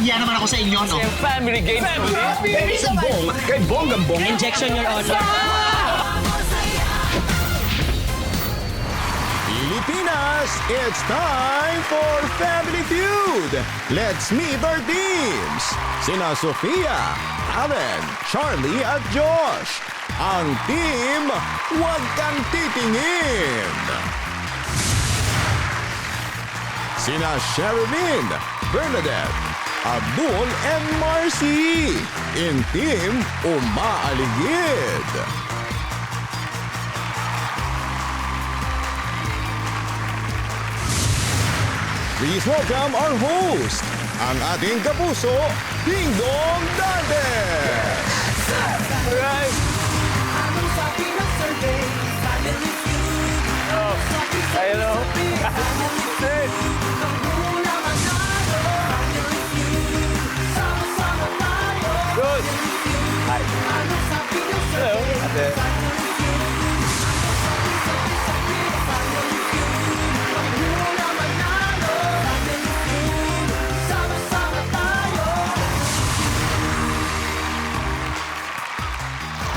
Yang naman ako sa inyo, no? Family game. Very sumbong. Kay Bonggang-bong. Injection, Your Honor. Pilipinas, it's time for Family Feud. Let's meet our teams. Sina Sofia, Allen, Charlie at Josh. Ang team, Huwag Kang Titingin. Sina Sherilyn, Bernadette, Abdul and Marcy. In team, Umaaligid. Please welcome our host, ang ating kapuso, Ding Dong Dantes. Alright. Oh, I know. Good. Hi. Hello. Ate.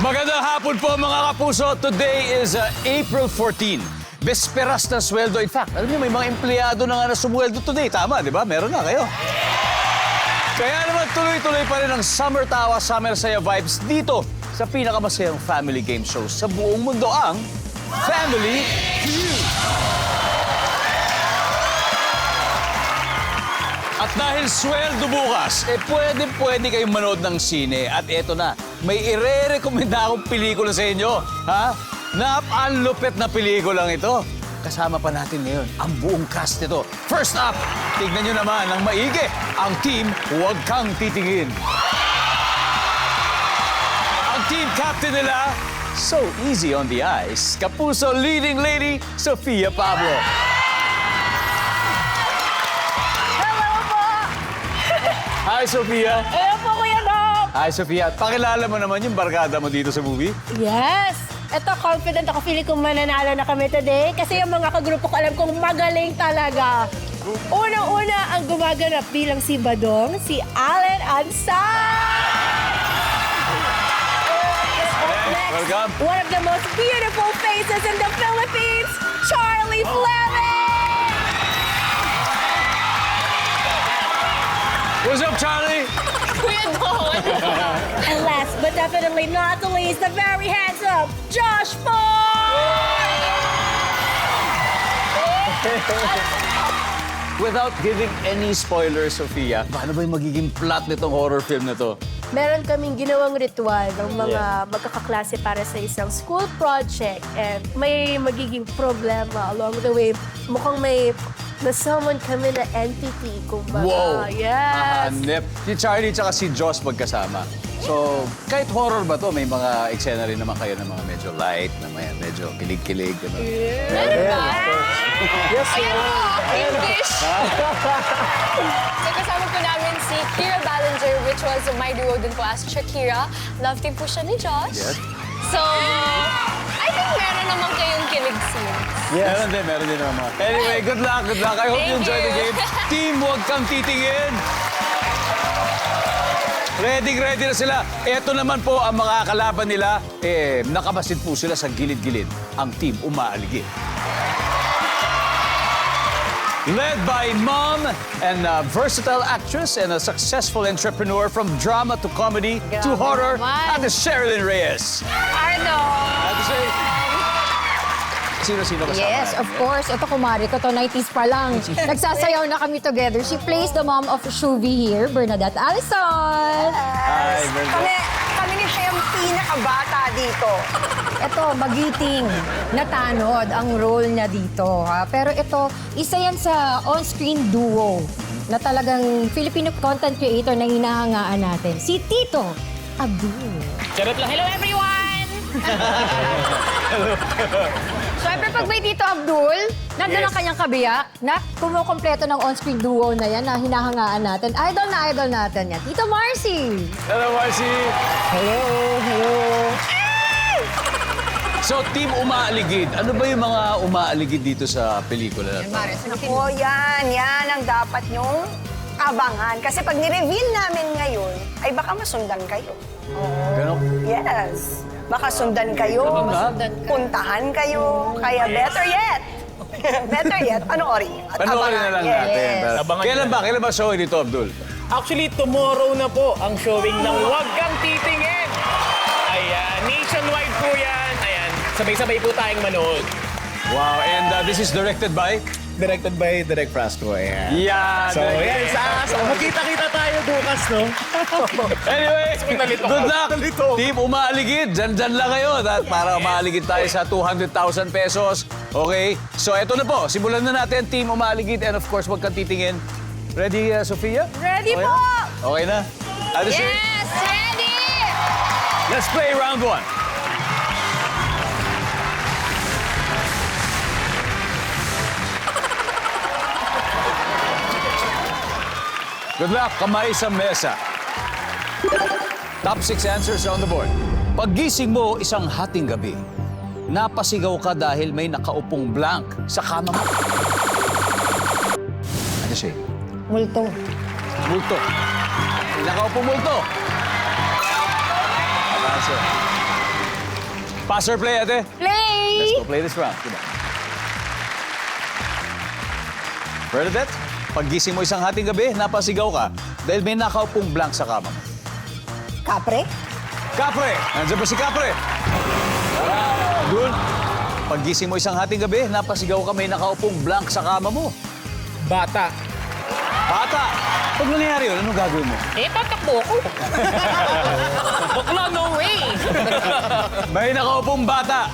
Magandang hapon po mga kapuso. Today is April 14. Besperas ng sweldo. In fact, alam niyo may mga empleyado na nga na sumweldo today. Tama, di ba? Meron nga kayo. Kaya naman tuloy-tuloy pa rin ang Summer Tawa, Summer Saya vibes dito sa pinakamasayang family game show sa buong mundo, ang Family Feud. At dahil sweldo bukas, pwede kayong manood ng sine. At eto na, may ire-recommenda akong pelikula sa inyo. Ha? Ang lupit na pelikulang ito. Kasama pa natin ngayon ang buong cast nito. First up, tignan nyo naman ng maigi ang team Huwag Kang Titingin. Ang team captain nila, so easy on the eyes. Kapuso leading lady, Sofia Pablo. Hi, Sofia. Hello po, Kuya Dom! Hi, Sofia. Pakilala mo naman yung barkada mo dito sa movie. Yes! Ito, confident ako. Feeling kong mananalo na kami today kasi yung mga kagrupo ko alam kong magaling talaga. Unang-una ang gumaganap bilang si Badong, si Allen Ansar! Next, Welcome. one of the most beautiful faces in the Philippines, Charlie Fleming! What's up, Charlie? Kuya Don! And last but definitely not the least, the very handsome Josh Ford! Without giving any spoilers, Sofia, paano ba yung magiging plot nitong horror film na to? Meron kaming ginawang ritual ng mga magkakaklase para sa isang school project and may magiging problema along the way. Mukhang may na-summon kami na entity, kumbaga. Wow! Yes! Hanep. Si Charlie tsaka si Josh magkasama. So, kahit horror ba to, may mga eksena rin naman kayo ng mga medyo light, na medyo kilig-kilig. Ano? Meron ba? Yes, Ayan po, English. So kasama po namin si Kira Ballinger, which was my duo din po as Shakira. Love team po siya ni Josh. Yes. So, I think meron naman kayong kilig scenes. Yes. Meron din naman. Anyway, good luck, good luck. I hope you Thank enjoy the you. game. Team, Huwag Kang Titingin. Ready na sila. Ito naman po ang mga kalaban nila. Nakabasid po sila sa gilid-gilid. Ang team Umaaligid. Led by mom and a versatile actress and a successful entrepreneur from drama to comedy to horror, naman. Ate Sherilyn Reyes. Arno! Ate Sherilyn. Sino-sino kasama? Yes, of course. Ito, kumari ko to, 90s pa lang. Nagsasayaw na kami together. She plays the mom of Shuvi here, Bernadette Allison. Hi, Bernadette. Kami ni siya yung pinakabata dito. Ito, magiting, natanod ang role niya dito. Ha? Pero ito, isa yan sa on-screen duo na talagang Filipino content creator na hinahangaan natin. Si Tito Abdul. Charot lang. Hello, everyone! Siyempre, pag may Tito Abdul, nandun ang kanyang kabiyak na kumukompleto ng on-screen duo na yan na hinahangaan natin. Idol na idol natin yan. Tito Marcy! Hello, Marcy. Hello, hello. So, Team Umaaligid. Ano ba yung mga umaaligid dito sa pelikula na to? Ako, yan ang dapat nyong abangan. Kasi pag ni-reveal namin ngayon, ay baka masundan kayo. Ganon. Yes. Baka sundan kayo, puntahan kayo, kaya better yet. Better yet, panoorin niyo. At Panoorin na lang abangan. natin. Yes. Pero Abangan Kailan nyo. ba? Kailan ba showing dito, Abdul? Actually, tomorrow na po ang showing ng Huwag Kang Titingin. Ayan, nationwide po yan. Ayan, sabay-sabay po tayong manood. Wow, and this is directed by? Directed by Direk Frasco, ayan. Yeah. So, yan, so magkita-kita tayo bukas, no? Anyway, Nalito good ka. luck. Nalito. Team Umaaligid, dyan lang kayo. At para umaaligid tayo sa 200,000 pesos. Okay? So, eto na po. Simulan na natin, Team Umaaligid. And of course, wag kang titingin. Ready, Sofia? Ready Okay po! na? Okay na? Ate Shane? Yes, ready! Let's play round one. Good luck, kamay sa mesa. Top 6 answers on the board. Paggising mo isang hating gabi, napasigaw ka dahil may nakaupong blank sa kama mo. Ano siya? Multo. Multo. May nakaupong multo. Pass Pass or play, ate? Play! Let's go play this round. Diba? Bernadette, paggising mo isang hating gabi, napasigaw ka dahil may nakaupong blank sa kama mo. Kapre? Kapre! Nandiyan ba si Kapre? Dun. Paggising mo isang hating gabi, napasigaw ka may nakaupong blank sa kama mo. Bata. Bata! Pag nangyari yun, anong gagawin mo? Eh, tatakbo ko. Bakla, no way. May nakaupong bata.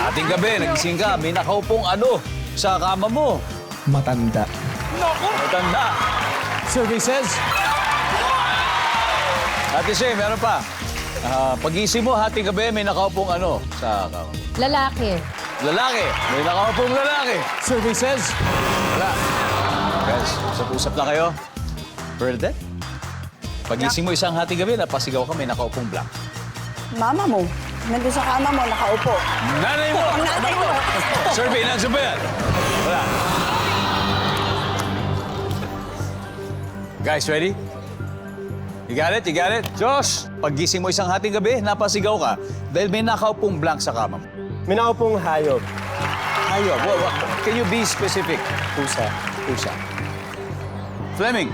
Hating gabi, nagising ka, may nakaupong ano sa kama mo. Matanda. Matanda. Survey says... Ate Shay, meron pa. Pag-isip mo, hating gabi, may nakaupong ano sa kama mo. Lalaki. Lalaki. May nakaupong lalaki. Survey says... Wala. Guys, usap-usap na kayo. Bernadette? Pag-isip mo isang hating gabi, napasigaw ka, may nakaupong blank. Mama mo. Nandun sa kama mo, nakaupo. Nanay mo! Ang nanay mo. Survey, nandiyan ba yan? Wala. Guys, ready? You got it? You got it? Josh, paggising mo isang hating gabi, napasigaw ka dahil may nakaupong blank sa kama mo. May nakaupong hayop. Ayun, can you be specific? Pusa. Pusa. Fleming,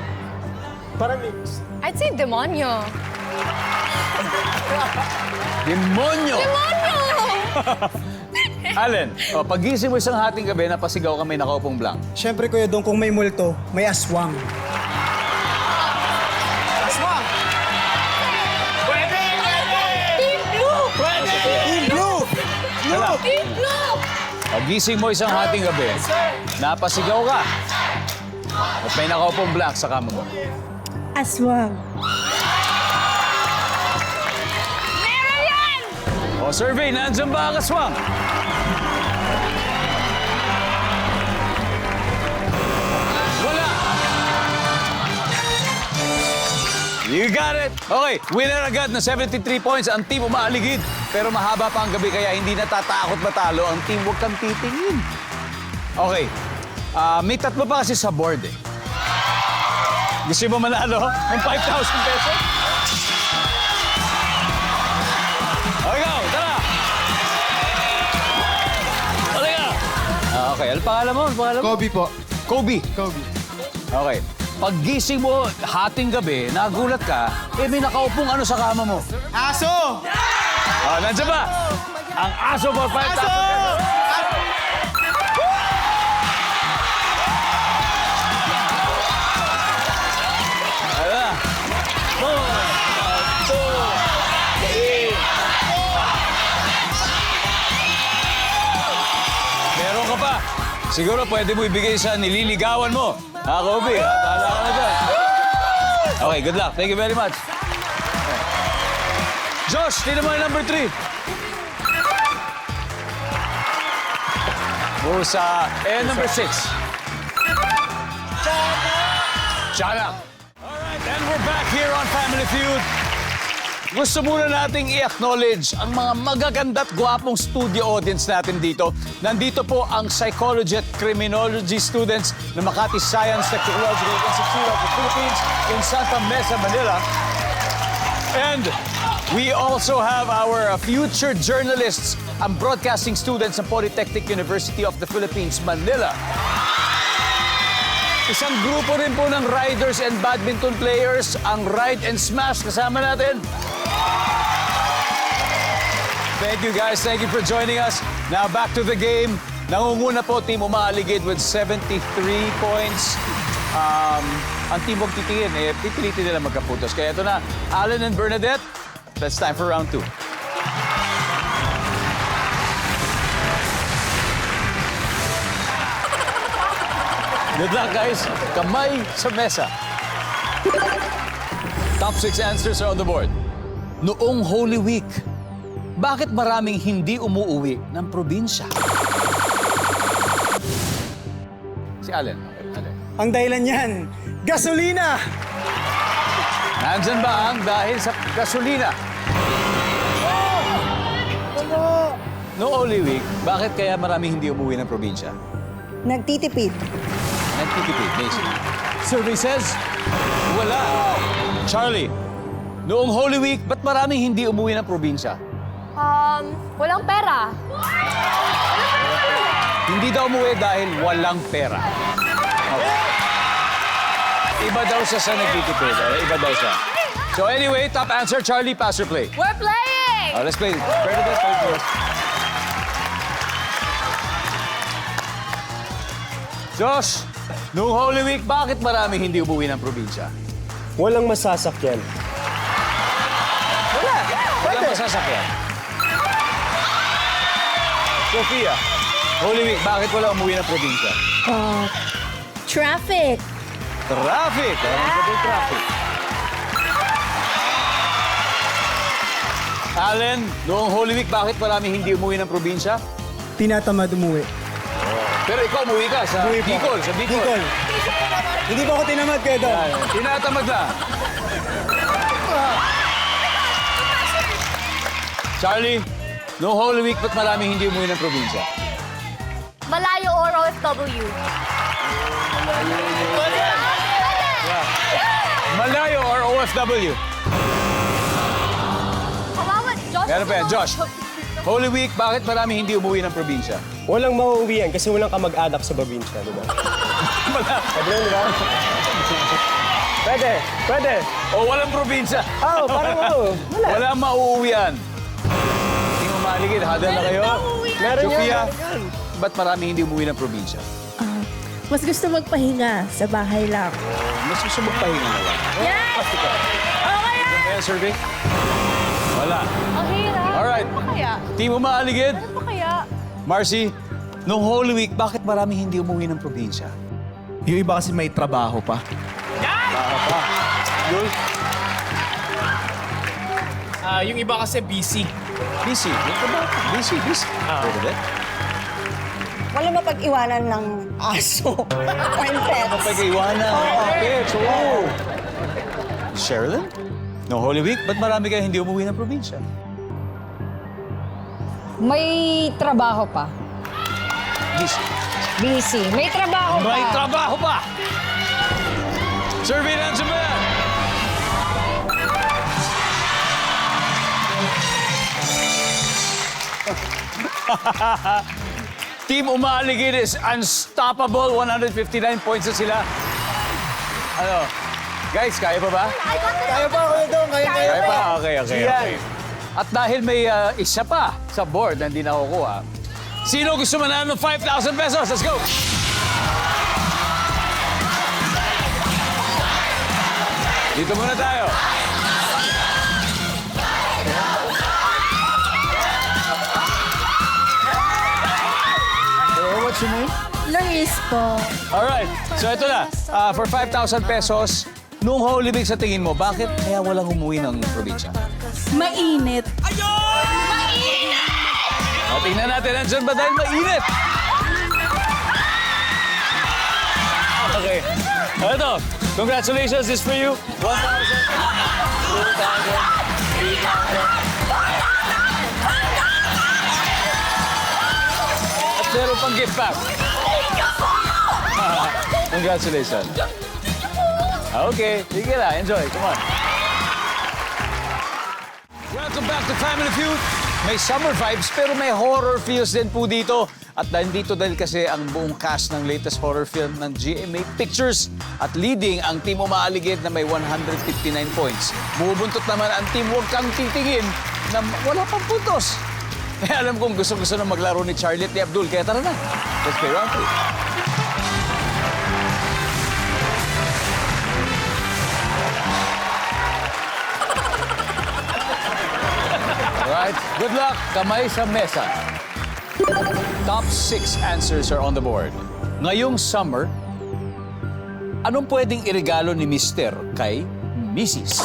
Parang mix. I'd say demonyo. demonyo! Demonyo! Allen, paggising mo isang hating gabi, napasigaw ka may nakaupong blank. Siyempre, Kuya Dong, kung may multo, may aswang. Team Blue! Team Blue! Wala. Team Blue! Pagising mo isang hating gabi, napasigaw ka. At may nakaupong blank sa kama mo. Aswang. Meron yan! O, survey, nandiyan ba ang aswang? Wala! You got it! Okay, winner agad na 73 points ang team Umaaligid. Pero mahaba pa ang gabi kaya hindi natatakot matalo ang team Huwag Kang Titingin. Okay, may tatlo pa kasi sa board eh. Gusto mo manalo ng 5,000 pesos? Okay, go! Tara! Halika! Okay, ano pangalan mo? Ano pangalan mo? Kobe po. Kobe. Kobe. Okay. Paggising mo, hating gabi, nagulat ka, may nakaupong ano sa kama mo. Aso! Oh, nandiyan ba? Ang aso for 5,000 pesos. Ano na? 1, 2, 3. Meron ka pa. Siguro pwede mo ibigay sa nililigawan mo. Ha, Kobe? Bahala ka na dyan. Okay, good luck. Thank you very much. Josh, tignan mo yung number 3. Musa. And number 6. Chanak. All right, and we're back here on Family Feud. gusto muna nating i-acknowledge ang mga magaganda at gwapong studio audience natin dito. Nandito po ang Psychology at Criminology students ng Makati Science Technological Institute of the Philippines in Santa Mesa, Manila. And we also have our future journalists, ang broadcasting students ng Polytechnic University of the Philippines, Manila. Isang grupo rin po ng riders and badminton players, ang Ride and Smash. Kasama natin. Thank you guys. Thank you for joining us. Now back to the game. Nangunguna po Team Umaaligid with 73 points. Ang team huwag titingin, pipilitin nila magkaputos. Kaya ito na, Alan and Bernadette, it's time for round 2. Good luck, guys. Kamay sa mesa. Top 6 answers are on the board. Noong Holy Week, bakit maraming hindi umuuwi ng probinsya? Si Allen. Allen. Ang dahilan yan, gasolina! Nandyan ba ang dahil sa gasolina? Noong Holy Week, bakit kaya maraming hindi umuwi ng probinsya? Nagtitipid. Nagtitipid, Mason. Survey says, wala. Charlie, noong Holy Week, ba't maraming hindi umuwi ng probinsya? Walang pera. Hindi daw umuwi dahil walang pera. Okay. Iba daw siya sa nagtitipid. Iba daw siya. So anyway, top answer, Charlie, pass or play? We're playing! Let's play. Bernadette, play first. Josh, noong Holy Week, bakit maraming hindi umuwi ng probinsya? Walang masasakyan. Walang masasakyan. Sophia, Holy Week, bakit wala umuwi ng probinsya? Traffic. Traffic! Traffic. Allen, noong Holy Week, bakit maraming hindi umuwi ng probinsya? Tinatamad umuwi. Pero ikaw umuwi ka sa Umuwi po. Bicol. Sa Bicol. Bicol. Hindi po ako tinamad kayo daw. Tinatamad na. Charlie, noong Holy Week, ba't maraming hindi umuwi ng probinsya? Malayo or OFW. Malayo or OFW? Kawawa, Josh. Meron pa yan. Josh, Holy Week, bakit maraming hindi umuwi ng probinsya? Walang mauuwian kasi walang kamag-anak sa probinsya, di ba? Sabi lang, di ba? Pwede. O walang probinsya? Parang wala. Walang mauuwian. Hindi mo maaligid. Hadal na kayo. Meron Sophia, yan. ba't maraming hindi umuwi ng probinsya? Mas gusto magpahinga sa bahay lang. Mas gusto magpahinga na lang. Yes! Kaya survey? Wala. Ang hirap. Alright. Ano pa kaya? Team Umaaligid. Ano pa kaya? Marcy, noong Holy Week, bakit maraming hindi umuwi ng probinsya? Yung iba kasi may trabaho pa. Yul? Yung iba kasi busy. Busy. Busy. Bernadette? Wala mapag-iwanan ng aso. Or pets. Pag-iwanan. Pets. Oo. Sherilyn? Noong Holy Week, ba't marami kayo hindi umuwi ng probinsya? May trabaho pa. Busy. Busy. May trabaho pa. May trabaho pa! Survey na sa mga! Team Umaaligid is unstoppable. 159 points na sila. Ano? Guys, kaya pa ba? Kaya pa ako doon, Kaya pa? Okay. At dahil may isa pa sa board na hindi nakukuha, sino gusto manalo ng 5,000 pesos? Let's go! Dito muna tayo. What's your name? Laris po. Alright, so ito na. For 5,000 pesos, noong Holy Week sa tingin mo, bakit kaya walang umuwi ng probinsya? Mainit. Tingnan natin, nandyan ba dahil mainit? Okay. Ito, congratulations, this is for you. 1,000, 2,000, At meron pang gift pack. Congratulations. Okay, sige na. Enjoy. Come on. Welcome back to Family Feud. May summer vibes pero may horror feels din po dito. At nandito dahil kasi ang buong cast ng latest horror film ng GMA Pictures. At leading ang team umaaligid na may 159 points. Bubuntot naman ang team Huwag Kang Titingin na wala pang puntos. Eh, alam kong gusto-gusto na maglaro ni Charlie at ni Abdul. Kaya tara na. Let's play round 3. Alright, good luck. Kamay sa mesa. Top 6 answers are on the board. Ngayong summer, anong pwedeng irigalo ni Mr. kay Mrs.?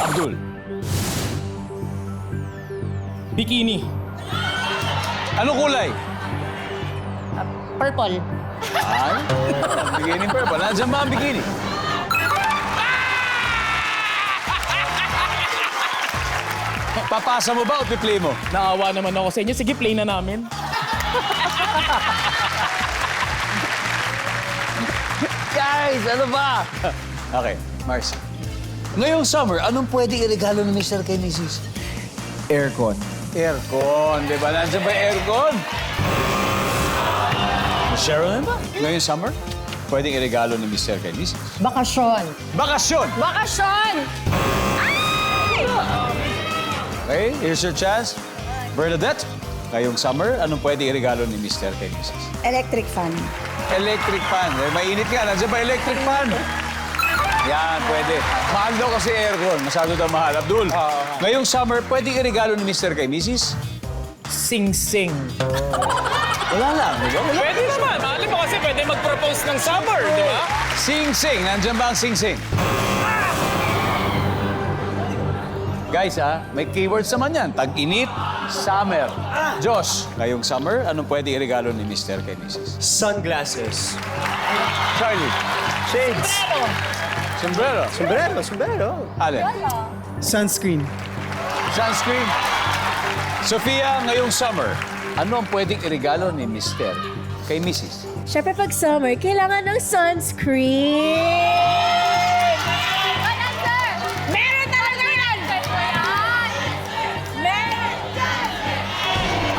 Abdul. Bikini. Anong kulay? Purple. Ay, bikini purple. Nandiyan ba ang bikini? Papasa mo ba o piplay mo? Naawa naman ako sa inyo. Sige, play na namin. Guys, ano ba? Okay, Marcy. Ngayong summer, anong pwede irigalo ni Mr. kay Mrs.? Aircon. Aircon, di ba? Nandiyan ba yung aircon? Cheryl ba? Ngayong summer, pwedeng irigalo ni Mr. kay Mrs. Bakasyon. Bakasyon! Bakasyon! Okay, here's your chance. Bernadette, ngayong summer, anong pwede irigalo ni Mr. kay Mrs.? Electric fan. Electric fan. Eh, mainit nga. Nandiyan ba electric fan? Yan, pwede. Mahal daw kasi aircon. Masyado daw mahal. Abdul, ngayong summer, pwede irigalo ni Mr. kay Mrs.? Sing-sing. Wala lang, di ba? Wala. Pwede naman. Alam mo kasi pwede mag-propose ng summer, di ba? Sing-sing. Nandiyan ba ang sing-sing? Guys, may keywords naman yan. Tag-init, summer. Josh, ngayong summer, anong pwede irigalo ni Mr. kay Mrs.? Sunglasses. Charlie. Shades. Sombrero. Sombrero. Allen. Sunscreen. Sunscreen. Sofia, ngayong summer, ano ang pwedeng irigalo ni Mr. kay Mrs.? Siyempre pag summer, kailangan ng sunscreen. Meron talaga yan! Meron!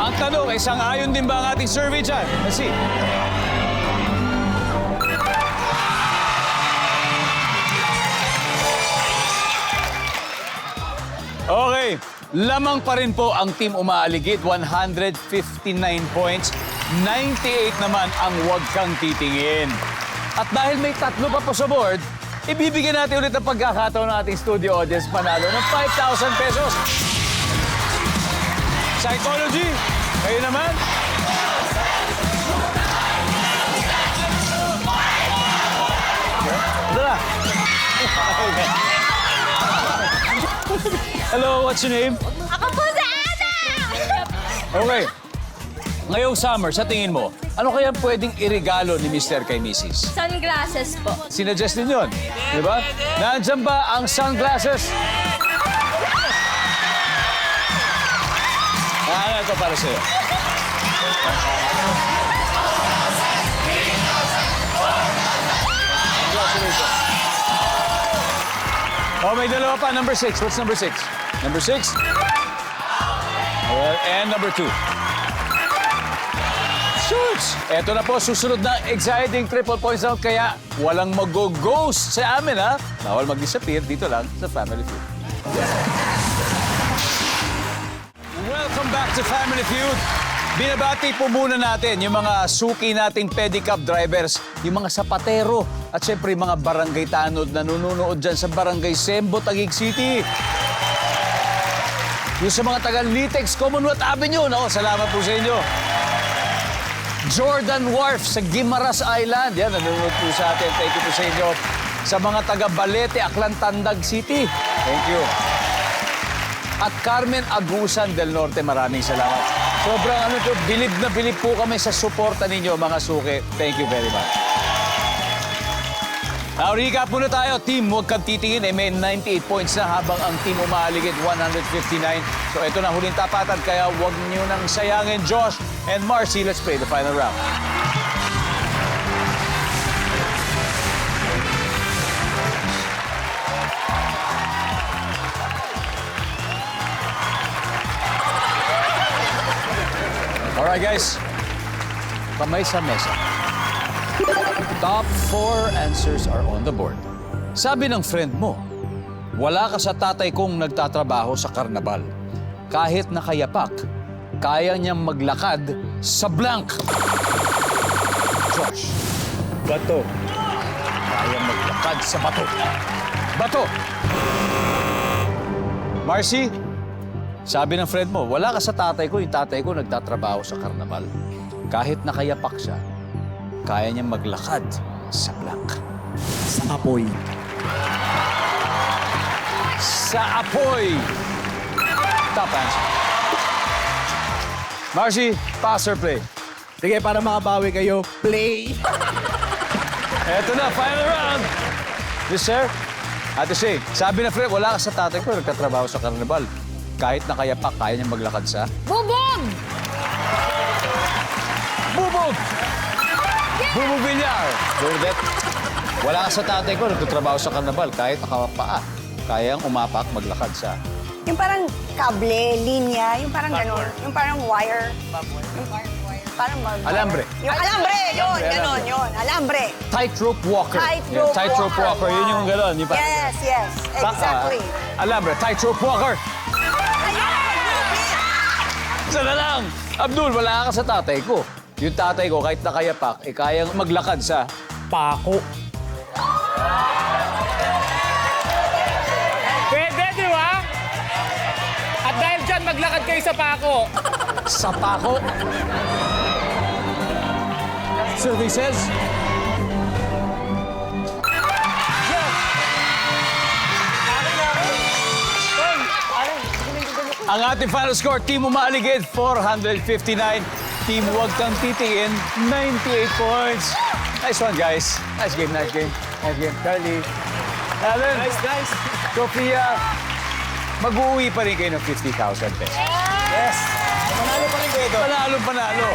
Ang tanong, isang ayon din ba ang ating survey dyan? Let's see. Okay, lamang pa rin po ang team umaaligid, 159 points. 98 naman ang Huwag Kang Titingin. At dahil may tatlo pa po sa board, ibibigyan natin ulit ang pagkakataon ng ating studio audience panalo ng 5,000 pesos. Psychology, kayo naman. Tara. Hello, what's your name? Ako po si Ana! Okay. Ngayong summer, sa tingin mo, ano kaya pwedeng irigalo ni Mr. kay Mrs.? Sunglasses po. Sinuggest din yun. Di ba? Nandiyan ba ang sunglasses? Ano ito para sa'yo? Congratulations. Oh, may dalawa pa. Number 6. What's number 6? Number 6? And number 2. Shoots! Eto na po, susunod na exciting triple points out, kaya walang mag-ghost sa amin, ha? Bawal mag-disappear dito lang sa Family Feud. Welcome back to Family Feud. Binabati po muna natin yung mga suki nating pedicab drivers, yung mga sapatero, at syempre yung mga barangay tanod na nununood dyan sa Barangay Sembo, Taguig City. Yung sa mga taga-Litex Commonwealth Avenue, nako, salamat po sa inyo. Jordan Wharf sa Guimaras Island. Yan, nanonood po sa atin. Thank you po sa inyo. Sa mga taga-Balete, Aklan, Tandag City. Thank you. At Carmen Agusan del Norte, maraming salamat. Sobrang bilib na bilib po kami sa suporta ninyo, mga suki. Thank you very much. Now, recap muna tayo. Team, huwag kang titingin. May 98 points na habang ang team umaligid 159. So, ito na huling tapatan. Kaya huwag niyo nang sayangin. Josh and Marcy, let's play the final round. Alright, guys. Kamay sa mesa. Top 4 answers are on the board. Sabi ng friend mo, wala ka sa tatay kong nagtatrabaho sa karnabal. Kahit nakayapak, kaya niyang maglakad sa blank. Josh, Bato. kaya maglakad sa bato. Bato! Marcy, sabi ng friend mo, wala ka sa tatay ko, yung tatay ko nagtatrabaho sa karnabal. Kahit nakayapak siya, kaya niyang maglakad sa blank. Sa apoy. Sa apoy. Top answer. Marcy, pass or play? Sige, para makabawi kayo, play! Eto na, final round. Yes, sir. Ate Shay, sabi na friend, wala ka sa tatay ko, nagtatrabaho sa karnabal. Kahit nakayapak, kaya niyang maglakad sa... Bubog! Bubog! Bubog Villar. Burdette. Wala ka sa tatay ko, nagtatrabaho sa karnabal. Kahit nakapaa, kayang umapak, maglakad sa... Yung parang kable, linya, yung parang gano'n. Yung parang wire. Yung parang Alambre. Yung alambre, yun, gano'n, yun. Alambre. Tightrope walker. Tightrope Tightrope walker. Yun yung gano'n. Yung Yes, yes, exactly. Alambre, tightrope walker. Isa na lang. Abdul, wala ka sa tatay ko. Yung tatay ko, kahit nakayapak, kayang maglakad sa... Pako. Pwede, di ba? At dahil dyan, maglakad kayo sa pako. Sa pako. Survey says... Ang ating final score, Team Umaligid, 459. Team Huwag Kang Titingin, 98 points. Nice one, guys. Nice game, nice game. Nice game. Carly, Alan, Nice. Sophia, mag-uwi pa rin kayo ng 50,000 pesos. Yes. Manalo pa rin kayo doon. Panalo.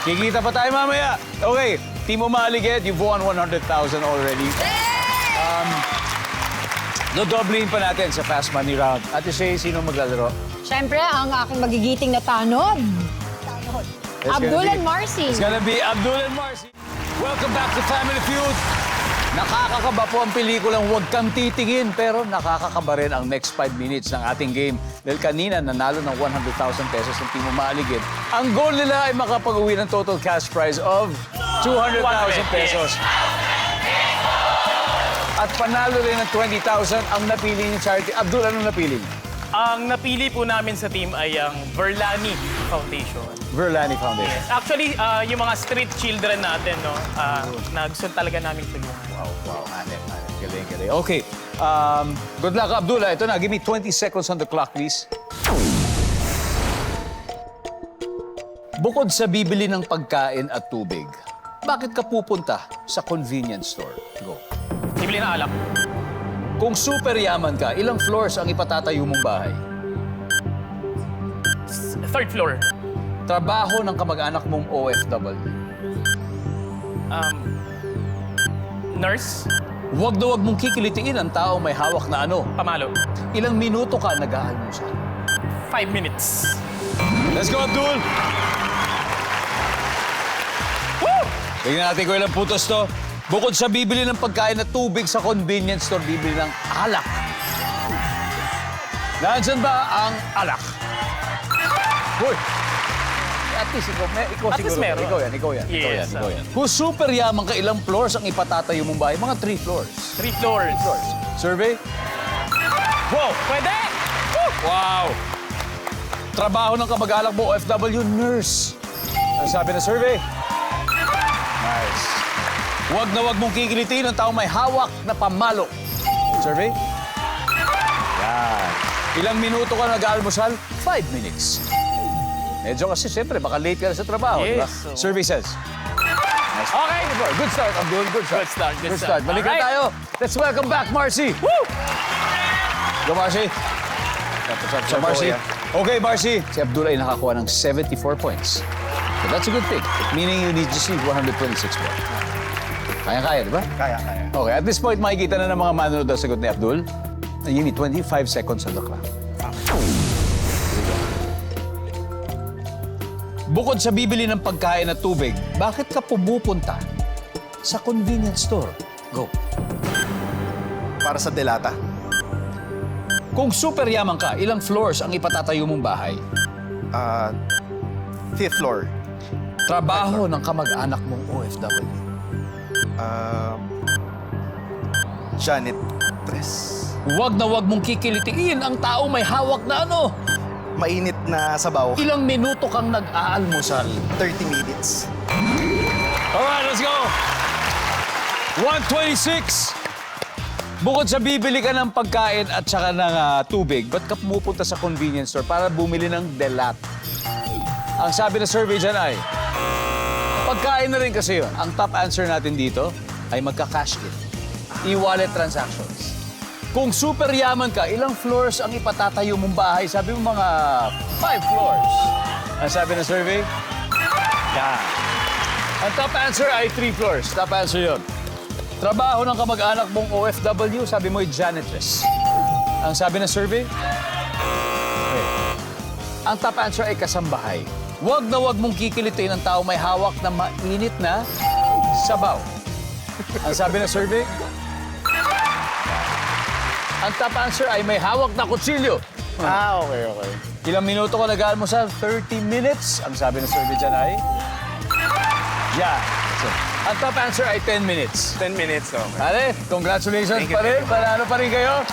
Kikita pa tayo mamaya. Okay, Team Umaligid, you've won 100,000 already. Dodoblihin pa natin sa Fast Money Round. Ate Shay, sino maglalaro? Siyempre, ang aking magigiting na tanod. It's Abdul gonna and Marcy. It's gonna be Abdul and Marcy. Welcome back to Family Feud. Nakakakaba po ang pelikulang Huwag Kang Titingin, pero nakakakaba rin ang next 5 minutes ng ating game. Dahil kanina, nanalo ng 100,000 pesos ng Team Umaligid. Ang goal nila ay makapag-uwi ng total cash prize of 200,000 pesos. At panalo rin ng 20,000 ang napili ni Charity. Abdul, anong napili niyo? Ang napili po namin sa team ay ang Verlani Foundation. Verlani Foundation. Actually, yung mga street children natin, no, na gusto talaga namin tulungan. Wow. Galing. Okay. Good luck, Abdullah. Ito na. Give me 20 seconds on the clock, please. Bukod sa bibili ng pagkain at tubig, bakit ka pupunta sa convenience store? Go. Bibili na alak. Kung super yaman ka, ilang floors ang ipatatayo mong bahay? 3rd floor. Trabaho ng kamag-anak mong OFW. Nurse. Huwag na huwag mong kikilitiin ang tao may hawak na ano. Pamalo. Ilang minuto ka nag-aalmusal? 5 minutes. Let's go, Abdul! Woo! Tingnan natin kung ilang putos to. Bukod sa bibili ng pagkain at tubig sa convenience store, bibili ng alak. Nandyan ba ang alak? Hoy! At least ikaw At least siguro. meron. Ikaw yan. Yes, Kung super yaman ka, ilang floors ang ipatatayo mong bahay? Mga 3 floors. 3 floors. Survey? Wow! Pwede! Woo! Wow! Trabaho ng kamag-anak mo, OFW, nurse. Ano sabi na survey? Nice. Huwag na huwag mong kikilitin ang tao may hawak na pamalo. Survey? Yan. Ilang minuto ka nag-aalmusal? 5 minutes. Medyo kasi siyempre, baka late ka na sa trabaho, di ba? Yes. Survey says. Okay, good start, Abdul. Good start. Good start. Balik na Alright. tayo. Let's welcome back Marcy. Woo! Go, Marcy. So, Marcy. Okay, Marcy. Si Abdul ay nakakuha ng 74 points. So that's a good thing. Meaning you need just need 126 more. Kaya-kaya, di ba? Kaya. Okay, at this point, makikita na ng mga manonood ang sagot ni Abdul. You need 25 seconds on the clock. Bukod sa bibili ng pagkain at tubig, bakit ka pumupunta sa convenience store? Go. Para sa delata. Kung super yaman ka, ilang floors ang ipatatayo mong bahay? 5th floor. Trabaho ng kamag-anak mong OFW. Janitress. Huwag na huwag mong kikilitiin ang tao may hawak na ano. Mainit na sabaw. Ilang minuto kang nag-aalmusal? 30 minutes. Alright, let's go! 126. Bukod sa bibili ka ng pagkain at saka ng tubig, ba't ka pumupunta sa convenience store para bumili ng delat? Ang sabi na survey dyan ay, pagkain na rin kasi yun. Ang top answer natin dito ay magka-cash in. E-wallet transactions. Kung super yaman ka, ilang floors ang ipatatayo mong bahay? Sabi mo mga 5 floors. Ang sabi ng survey? Yeah. Ang top answer ay 3 floors. Top answer yun. Trabaho ng kamag-anak mong OFW, sabi mo ay janitress. Ang sabi ng survey? Okay. Ang top answer ay kasambahay. Huwag na huwag mong kikilitin ang tao may hawak na mainit na sabaw. Ang sabi ng survey? Ang top answer ay may hawak na kutsilyo. Okay. Ilang minuto ko nag-almusal? 30 minutes. Ang sabi ng survey dyan ay? Yeah. So, ang top answer ay 10 minutes. 10 minutes, okay. Pare, congratulations pa rin. Panalo pa rin kayo.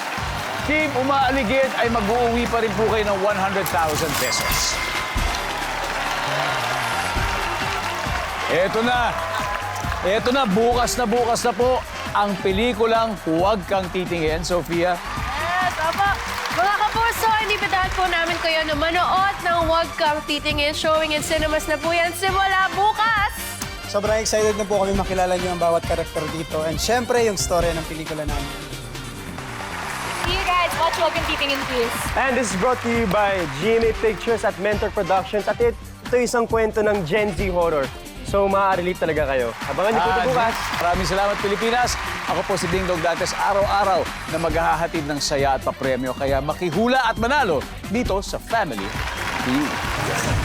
Team Umaaligid ay mag-uuwi pa rin po kayo ng 100,000 pesos. Eto na, bukas na po ang pelikulang Huwag Kang Titingin, Sofia. Yes, opo. Mga kapuso, inibitahan po namin kayo na manood ng Huwag Kang Titingin. Showing in cinemas na po yan simula bukas. Sobrang excited na po kami makilala niyo ang bawat karakter dito. And syempre, yung story ng pelikula namin. See you guys. Watch Huwag Kang Titingin, please. And this is brought to you by GMA Pictures at Mentor Productions. At ito isang kwento ng Gen Z horror. So, ma-relate talaga kayo. Abangan niyo po ito bukas. Maraming salamat, Pilipinas. Ako po si Ding Dong Dantes, araw-araw na maghahatid ng saya at papremyo. Kaya makihula at manalo dito sa Family Feud.